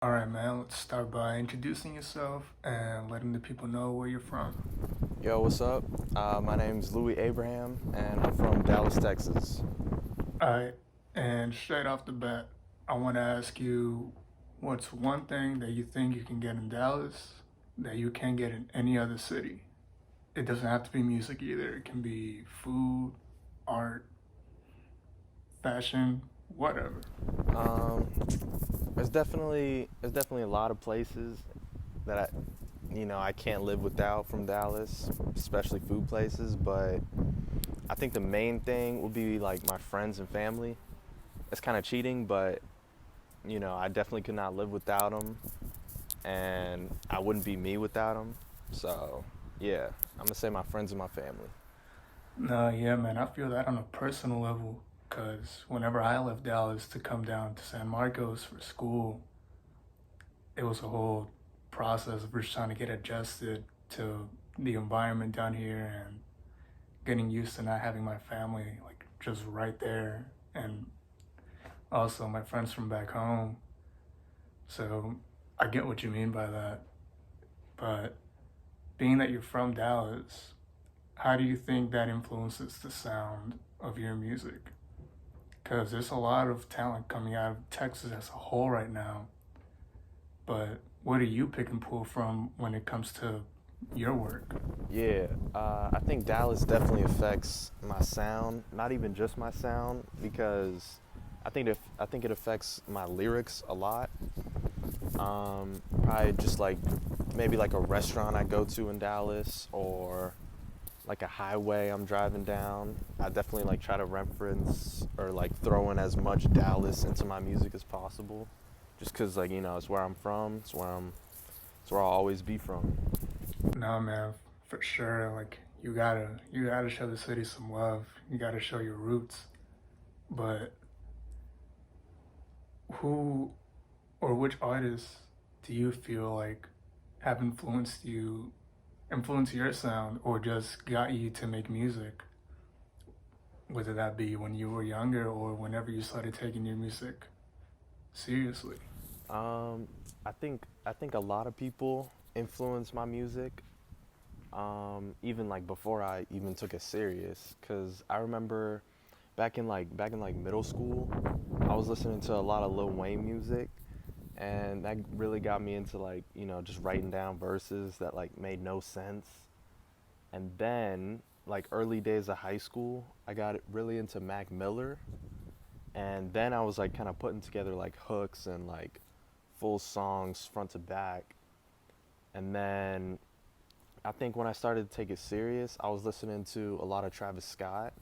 All right, man, let's start by introducing yourself and letting the people know where you're from. Yo, what's up? My name's Louis Abraham, and I'm from Dallas, Texas. All right, and straight off the bat, I want to ask you what's one thing that you think you can get in Dallas that you can't get in any other city? It doesn't have to be music either, it can be food, art, fashion, whatever. Um, there's definitely a lot of places that I can't live without from Dallas, especially food places. But I think the main thing would be like my friends and family. It's kind of cheating, but I definitely could not live without them, and I wouldn't be me without them. So yeah, I'm gonna say my friends and my family. No, yeah, man, I feel that on a personal level because whenever I left Dallas to come down to San Marcos for school, it was a whole process of just trying to get adjusted to the environment down here and getting used to not having my family like just right there, and also my friends from back home. So I get what you mean by that. But being that you're from Dallas, how do you think that influences the sound of your music? Because there's a lot of talent coming out of Texas as a whole right now. But what do you pick and pull from when it comes to your work? Yeah, I think Dallas definitely affects my sound. Not even just my sound, because I think it affects my lyrics a lot. Probably just like maybe like a restaurant I go to in Dallas, or like a highway I'm driving down. I definitely like try to reference or like throw in as much Dallas into my music as possible, just because like it's where I'm from. It's where I'll always be from. No, man, for sure. Like you gotta show the city some love. You gotta show your roots. But who or which artists do you feel like have influenced your sound, or just got you to make music? Whether that be when you were younger or whenever you started taking your music seriously. Um, I think a lot of people influence my music, even like before I even took it serious. Cause I remember back in like middle school, I was listening to a lot of Lil Wayne music, and that really got me into like just writing down verses that like made no sense. And then like early days of high school, I got really into Mac Miller, and then I was like kind of putting together like hooks and like full songs front to back. And then I think when I started to take it serious, I was listening to a lot of Travis Scott,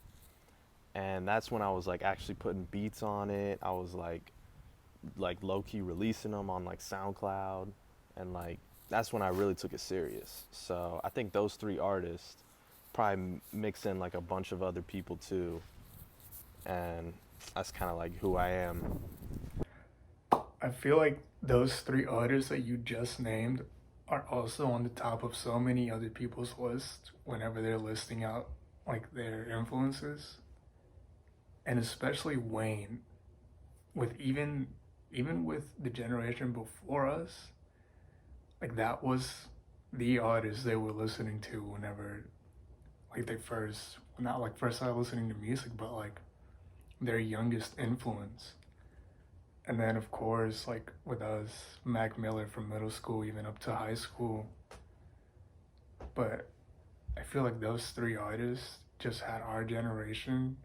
and that's when I was like actually putting beats on it. I was like low key releasing them on like SoundCloud, and like that's when I really took it serious. So I think those three artists probably mix in like a bunch of other people too, and that's kind of like who I am. I feel like those three artists that you just named are also on the top of so many other people's lists whenever they're listing out like their influences, and especially Wayne, with even with the generation before us, like that was the artist they were listening to whenever like they first, not like first started listening to music, but like their youngest influence. And then of course, like with us, Mac Miller from middle school even up to high school. But I feel like those three artists just had our generation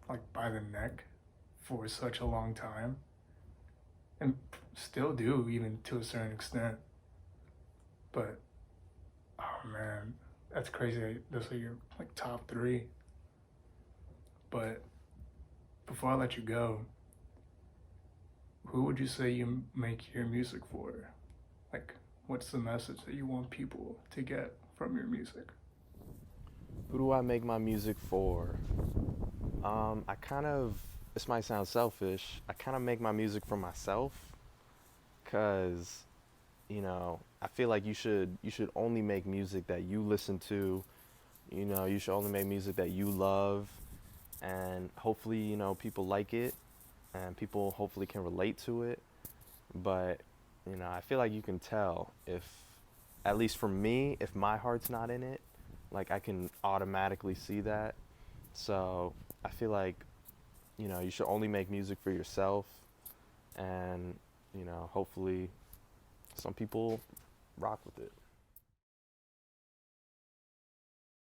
like by the neck for such a long time, and still do even to a certain extent. But oh man, that's crazy. Those are your like top three. But before I let you go, who would you say you make your music for? Like, what's the message that you want people to get from your music? Who do I make my music for? I kind of, this might sound selfish, I kind of make my music for myself, because I feel like you should only make music that you listen to. You should only make music that you love, and hopefully people like it, and people hopefully can relate to it. But you know, I feel like you can tell if, at least for me, if my heart's not in it, like I can automatically see that. So I feel like, you know, you should only make music for yourself, and, you know, hopefully some people rock with it.